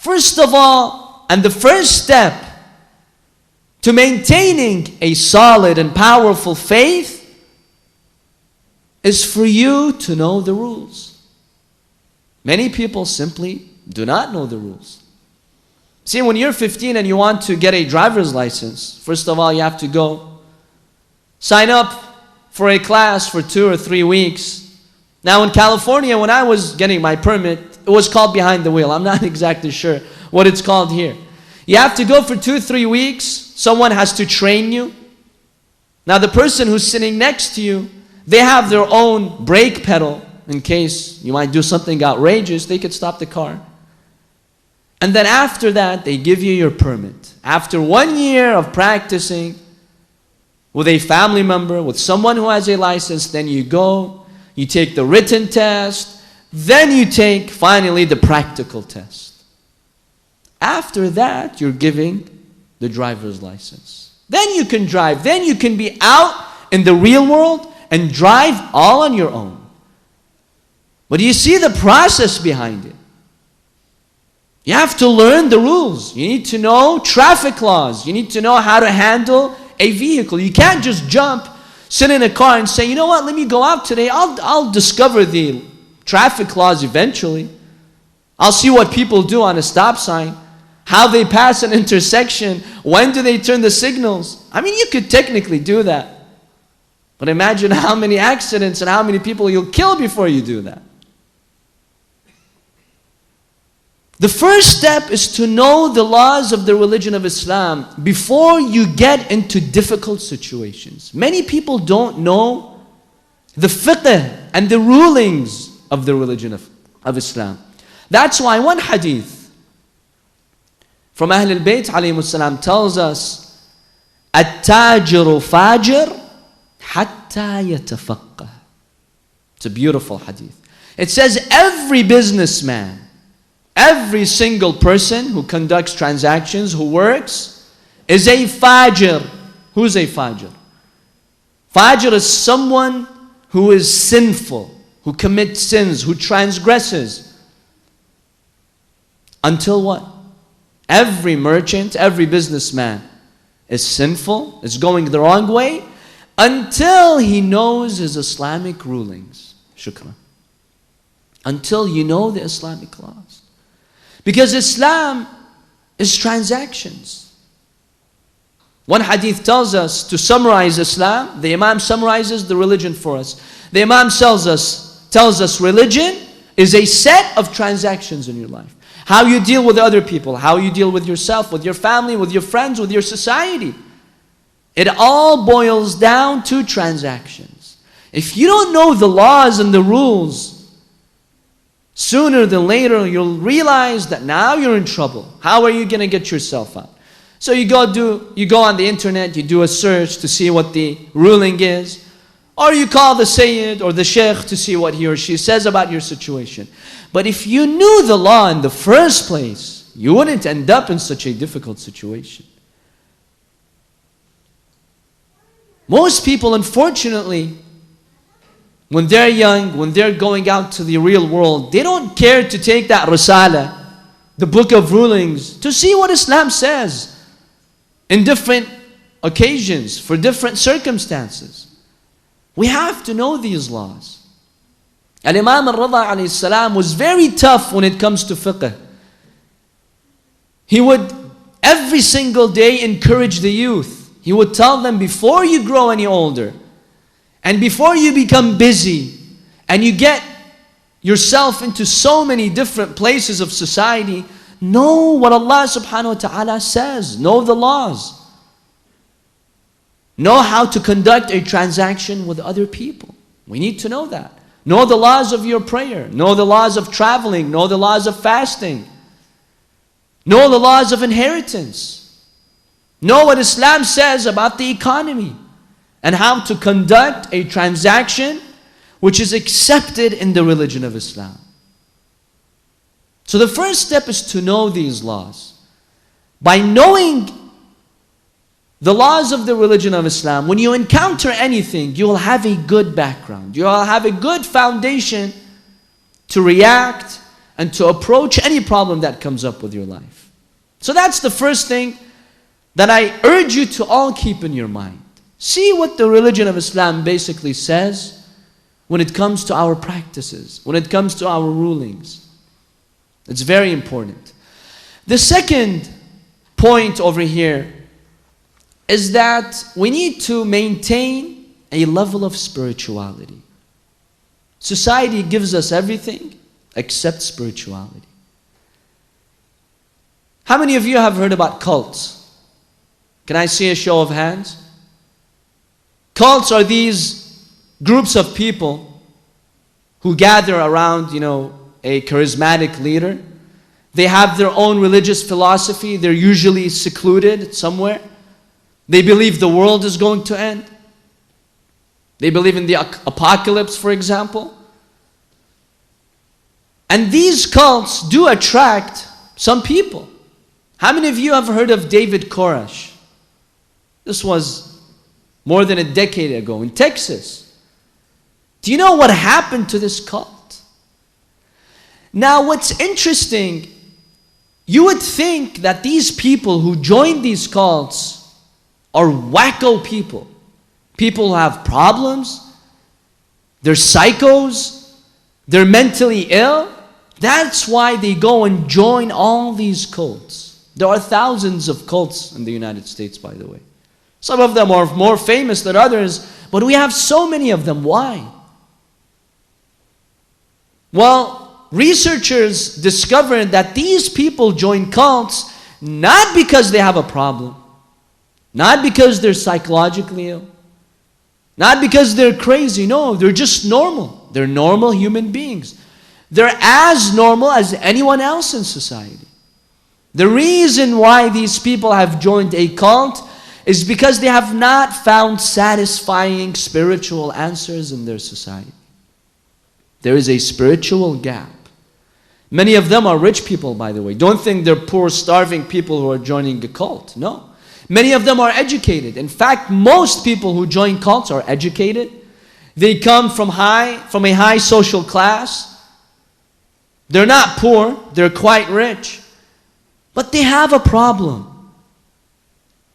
First of all, and the first step to maintaining a solid and powerful faith is for you to know the rules. Many people simply do not know the rules. See, when you're 15 and you want to get a driver's license, first of all, you have to go sign up for a class for 2 or 3 weeks. Now in California, when I was getting my permit, it was called behind the wheel. I'm not exactly sure what it's called here. You have to go for 2 or 3 weeks. Someone has to train you. Now the person who's sitting next to you, they have their own brake pedal in case you might do something outrageous. They could stop the car. And then after that, they give you your permit. After 1 year of practicing with a family member, with someone who has a license, then you go, you take the written test, then you take finally the practical test. After that, you're giving the driver's license. Then you can drive. Then you can be out in the real world and drive all on your own. But do you see the process behind it? You have to learn the rules. You need to know traffic laws. You need to know how to handle a vehicle. You can't just jump, sit in a car and say, you know what, let me go out today. I'll discover the traffic laws eventually. I'll see what people do on a stop sign, how they pass an intersection, when do they turn the signals. I mean, you could technically do that. But imagine how many accidents and how many people you'll kill before you do that. The first step is to know the laws of the religion of Islam before you get into difficult situations. Many people don't know the fiqh and the rulings of the religion of Islam. That's why one hadith from Ahl al-Bayt alayhimus salam tells us, "At-tajiru fajir hatta yatafaqqa." It's a beautiful hadith. It says every businessman, every single person who conducts transactions, who works, is a fajr. Who's a fajr? Fajr is someone who is sinful, who commits sins, who transgresses. Until what? Every merchant, every businessman is sinful, is going the wrong way, until he knows his Islamic rulings. Shukran. Until you know the Islamic laws. Because Islam is transactions. One hadith tells us to summarize Islam. The Imam summarizes the religion for us. The Imam tells us religion is a set of transactions in your life. How you deal with other people, how you deal with yourself, with your family, with your friends, with your society. It all boils down to transactions. If you don't know the laws and the rules, sooner than later you'll realize that now you're in trouble. How are you going to get yourself out? So you go on the internet, you do a search to see what the ruling is, or you call the Sayyid or the Sheikh to see what he or she says about your situation. But if you knew the law in the first place, you wouldn't end up in such a difficult situation. Most people, unfortunately, when they're young, when they're going out to the real world, they don't care to take that Risala, the book of rulings, to see what Islam says in different occasions, for different circumstances. We have to know these laws. Al-Imam al-Rida alayhi salam was very tough when it comes to fiqh. He would every single day encourage the youth. He would tell them, before you grow any older, and before you become busy, and you get yourself into so many different places of society, know what Allah subhanahu wa ta'ala says. Know the laws. Know how to conduct a transaction with other people. We need to know that. Know the laws of your prayer. Know the laws of traveling. Know the laws of fasting. Know the laws of inheritance. Know what Islam says about the economy and how to conduct a transaction which is accepted in the religion of Islam. So the first step is to know these laws. By knowing the laws of the religion of Islam, when you encounter anything, you will have a good background. You will have a good foundation to react and to approach any problem that comes up with your life. So that's the first thing that I urge you to all keep in your mind. See what the religion of Islam basically says when it comes to our practices, when it comes to our rulings. It's very important. The second point over here is that we need to maintain a level of spirituality. Society gives us everything except spirituality. How many of you have heard about cults? Can I see a show of hands? Cults are these groups of people who gather around, a charismatic leader. They have their own religious philosophy. They're usually secluded somewhere. They believe the world is going to end. They believe in the apocalypse, for example. And these cults do attract some people. How many of you have heard of David Koresh? This was more than a decade ago in Texas. Do you know what happened to this cult? Now, what's interesting, you would think that these people who join these cults are wacko people. People who have problems, they're psychos, they're mentally ill. That's why they go and join all these cults. There are thousands of cults in the United States, by the way. Some of them are more famous than others, but we have so many of them. Why? Well, researchers discovered that these people join cults not because they have a problem, not because they're psychologically ill, not because they're crazy. No, they're just normal. They're normal human beings. They're as normal as anyone else in society. The reason why these people have joined a cult is because they have not found satisfying spiritual answers in their society. There is a spiritual gap. Many of them are rich people, by the way. Don't think they're poor, starving people who are joining a cult. No. Many of them are educated. In fact, most people who join cults are educated. They come from a high social class. They're not poor. They're quite rich. But they have a problem.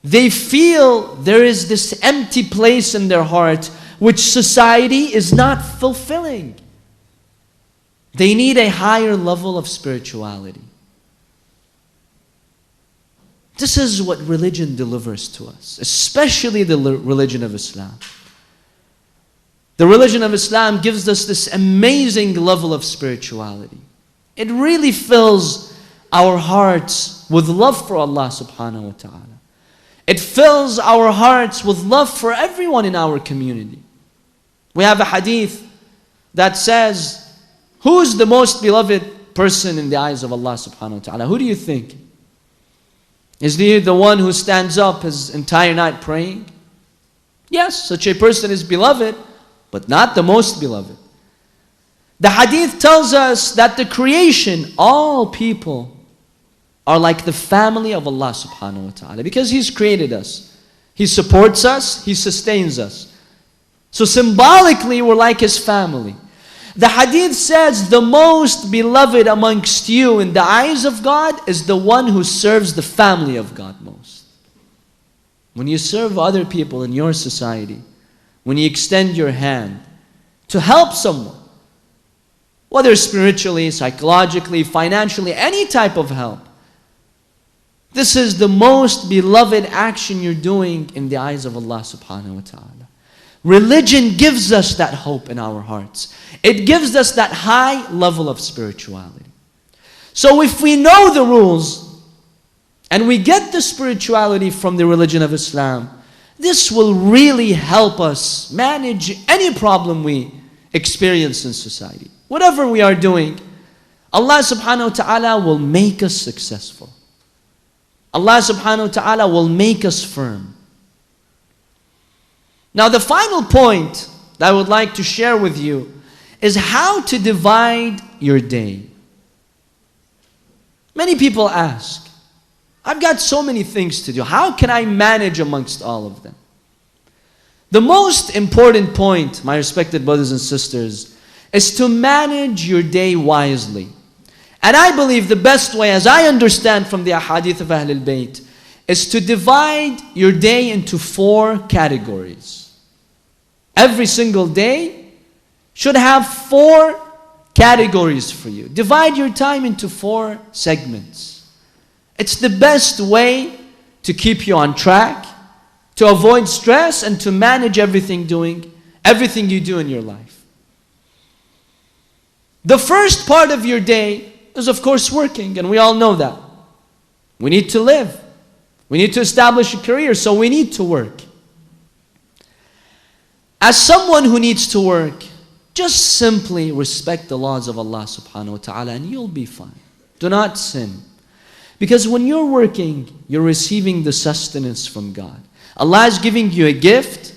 They feel there is this empty place in their heart which society is not fulfilling. They need a higher level of spirituality. This is what religion delivers to us, especially the religion of Islam. The religion of Islam gives us this amazing level of spirituality. It really fills our hearts with love for Allah subhanahu wa ta'ala. It fills our hearts with love for everyone in our community. We have a hadith that says, who is the most beloved person in the eyes of Allah subhanahu wa ta'ala? Who do you think? Is he the one who stands up his entire night praying? Yes, such a person is beloved, but not the most beloved. The hadith tells us that the creation, all people, are like the family of Allah subhanahu wa ta'ala, because He's created us. He supports us, He sustains us. So symbolically, we're like His family. The hadith says the most beloved amongst you in the eyes of God is the one who serves the family of God most. When you serve other people in your society, when you extend your hand to help someone, whether spiritually, psychologically, financially, any type of help, this is the most beloved action you're doing in the eyes of Allah subhanahu wa ta'ala. Religion gives us that hope in our hearts. It gives us that high level of spirituality. So if we know the rules and we get the spirituality from the religion of Islam, this will really help us manage any problem we experience in society. Whatever we are doing, Allah subhanahu wa ta'ala will make us successful. Allah subhanahu wa ta'ala will make us firm. Now the final point that I would like to share with you is how to divide your day. Many people ask, I've got so many things to do. How can I manage amongst all of them? The most important point, my respected brothers and sisters, is to manage your day wisely. And I believe the best way, as I understand from the ahadith of Ahlul Bayt, is to divide your day into 4 categories. Every single day should have 4 categories for you. Divide your time into 4 segments. It's the best way to keep you on track, to avoid stress, and to manage everything you do in your life. The first part of your day is, of course, working, and we all know that. We need to live. We need to establish a career, so we need to work. As someone who needs to work, just simply respect the laws of Allah subhanahu wa ta'ala and you'll be fine. Do not sin. Because when you're working, you're receiving the sustenance from God. Allah is giving you a gift,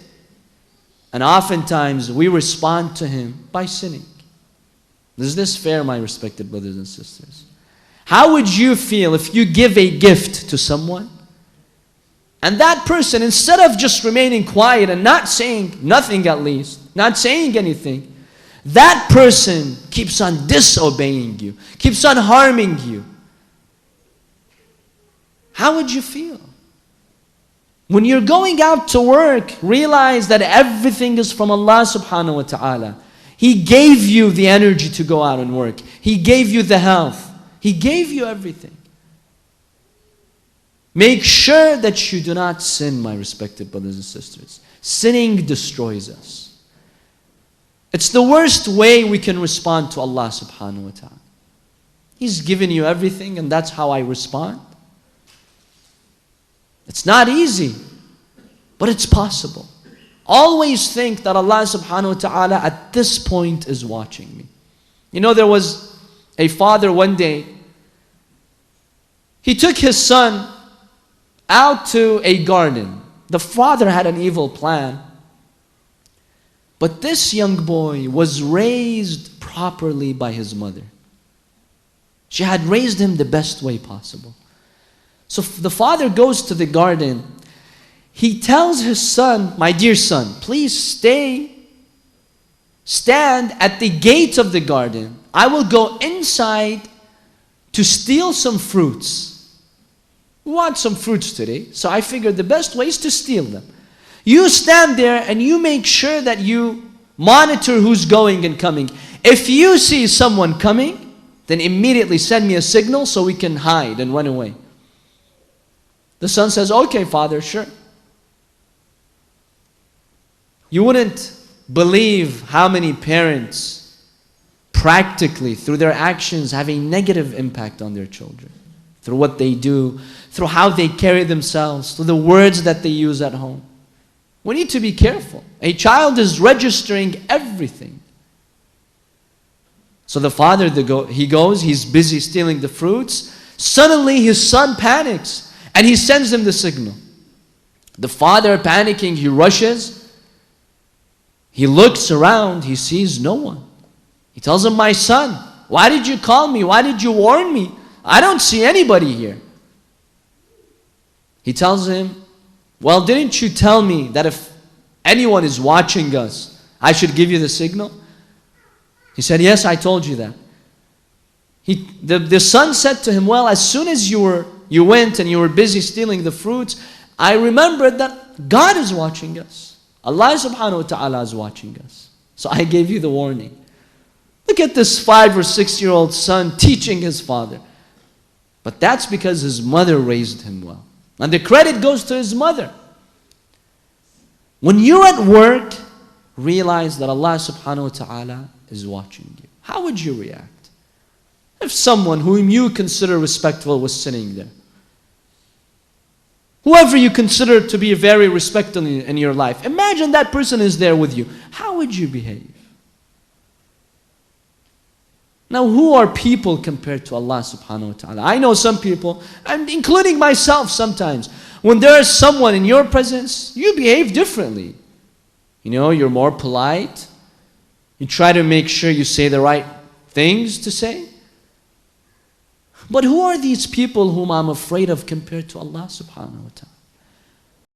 and oftentimes we respond to Him by sinning. Is this fair, my respected brothers and sisters? How would you feel if you give a gift to someone, and that person, instead of just remaining quiet and not saying nothing, at least, not saying anything, that person keeps on disobeying you, keeps on harming you? How would you feel? When you're going out to work, realize that everything is from Allah subhanahu wa ta'ala. He gave you the energy to go out and work. He gave you the health. He gave you everything. Make sure that you do not sin, my respected brothers and sisters. Sinning destroys us. It's the worst way we can respond to Allah subhanahu wa ta'ala. He's given you everything, and that's how I respond. It's not easy, but it's possible. Always think that Allah subhanahu wa ta'ala at this point is watching me. You know, there was a father one day. He took his son out to a garden. The father had an evil plan. But this young boy was raised properly by his mother. She had raised him the best way possible. So the father goes to the garden. He tells his son, "My dear son, please stand at the gate of the garden. I will go inside to steal some fruits. We want some fruits today, so I figured the best way is to steal them. You stand there and you make sure that you monitor who's going and coming. If you see someone coming, then immediately send me a signal so we can hide and run away." The son says, "Okay, father, sure." You wouldn't believe how many parents practically, through their actions, have a negative impact on their children. Through what they do, through how they carry themselves, through the words that they use at home. We need to be careful. A child is registering everything. So the father, he goes, he's busy stealing the fruits. Suddenly his son panics and he sends him the signal. The father, panicking, he rushes. He looks around, he sees no one. He tells him, "My son, why did you call me? Why did you warn me? I don't see anybody here." He tells him, "Well, didn't you tell me that if anyone is watching us, I should give you the signal?" He said, "Yes, I told you that." The son said to him, "Well, as soon as you went and you were busy stealing the fruits, I remembered that God is watching us. Allah subhanahu wa ta'ala is watching us. So I gave you the warning." Look at this 5 or 6-year-old son teaching his father. But that's because his mother raised him well. And the credit goes to his mother. When you're at work, realize that Allah subhanahu wa ta'ala is watching you. How would you react if someone whom you consider respectful was sitting there? Whoever you consider to be very respectful in your life, imagine that person is there with you. How would you behave? Now, who are people compared to Allah subhanahu wa ta'ala? I know some people, and including myself sometimes, when there is someone in your presence, you behave differently. You know, you're more polite. You try to make sure you say the right things to say. But who are these people whom I'm afraid of compared to Allah subhanahu wa ta'ala?